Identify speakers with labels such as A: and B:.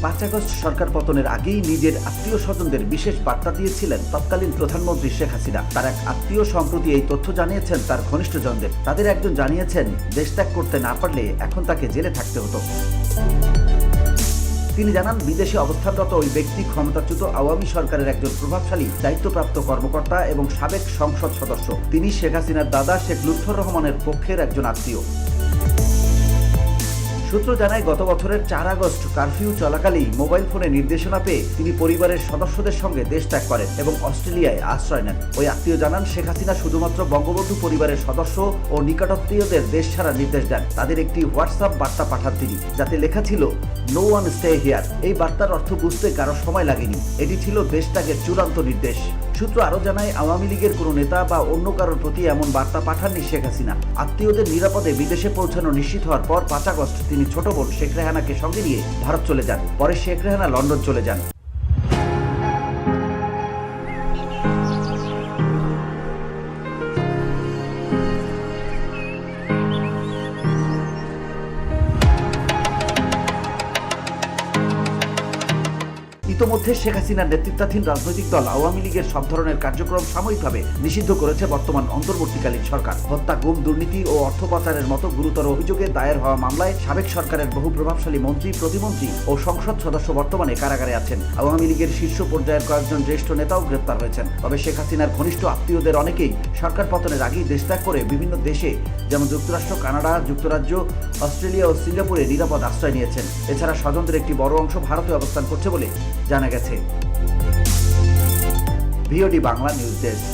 A: 5 August সরকার পতনের আগেই নিজের আত্মীয় স্বজনদের বিশেষ বার্তা দিয়েছিলেন তৎকালীন প্রধানমন্ত্রী শেখ হাসিনা। তার এক আত্মীয় সম্প্রতি এই তথ্য জানিয়েছেন তার ঘনিষ্ঠজনদের। তাদের একজন জানিয়েছেন, দেশ ত্যাগ করতে না পারলে এখন তাকে জেলে থাকতে হতো। তিনি জানান, বিদেশে অবস্থানরত ওই ব্যক্তি ক্ষমতাচ্যুত আওয়ামী সরকারের একজন প্রভাবশালী দায়িত্বপ্রাপ্ত কর্মকর্তা এবং সাবেক সংসদ সদস্য। তিনি শেখ হাসিনার দাদা শেখ লুৎফর রহমানের পক্ষের একজন আত্মীয়। সূত্র জানায়, গত বছরের 4 আগস্ট কারফিউ চলাকালেই মোবাইল ফোনে নির্দেশনা পেয়ে তিনি পরিবারের সদস্যদের সঙ্গে দেশ ত্যাগ করেন এবং অস্ট্রেলিয়ায় আশ্রয় নেন। ওই আত্মীয় জানান, শেখ হাসিনা শুধুমাত্র বঙ্গবন্ধু পরিবারের সদস্য ও নিকটাত্মীয়দের দেশ ছাড়ার নির্দেশ দেন। তাদের একটি হোয়াটসঅ্যাপ বার্তা পাঠান তিনি, যাতে লেখা ছিল, নো ওয়ান স্টে হিয়ার। এই বার্তার অর্থ বুঝতে কারো সময় লাগেনি। এটি ছিল দেশ ত্যাগের চূড়ান্ত নির্দেশ। সূত্র আরও জানায়, আওয়ামী লীগের কোনো নেতা বা অন্য কারোর প্রতি এমন বার্তা পাঠাননি শেখ হাসিনা। আত্মীয়দের নিরাপদে বিদেশে পৌঁছানো নিশ্চিত হওয়ার পর 5 আগস্ট তিনি ছোট বোন শেখ রেহানাকে সঙ্গে নিয়ে ভারত চলে যান। পরে শেখ রেহানা লন্ডন চলে যান। ইতোমধ্যে শেখ হাসিনার নেতৃত্বাধীন রাজনৈতিক দল আওয়ামী লীগের সব ধরনের কার্যক্রম সাময়িকভাবে নিষিদ্ধ করেছে বর্তমান অন্তর্বর্তীকালীন সরকার। হত্যা, গুম, দুর্নীতি ও অর্থ পাচারের মতো গুরুতর অভিযোগে দায়ের হওয়া মামলায় সাবেক সরকারের বহু প্রভাবশালী মন্ত্রী, প্রতিমন্ত্রী ও সংসদ সদস্য বর্তমানে কারাগারে আছেন। আওয়ামী লীগের শীর্ষ পর্যায়ের কয়েকজন জ্যেষ্ঠ নেতাও গ্রেপ্তার হয়েছেন। তবে শেখ হাসিনার ঘনিষ্ঠ আত্মীয়দের অনেকেই সরকার পতনের আগেই দেশ ত্যাগ করে বিভিন্ন দেশে, যেমন যুক্তরাষ্ট্র, কানাডা, যুক্তরাজ্য, অস্ট্রেলিয়া ও সিঙ্গাপুরে নিরাপদ আশ্রয় নিয়েছেন। এছাড়া স্বজনদের একটি বড় অংশ ভারতে অবস্থান করছে বলে জানা গেছে। VOD Bangla news desk.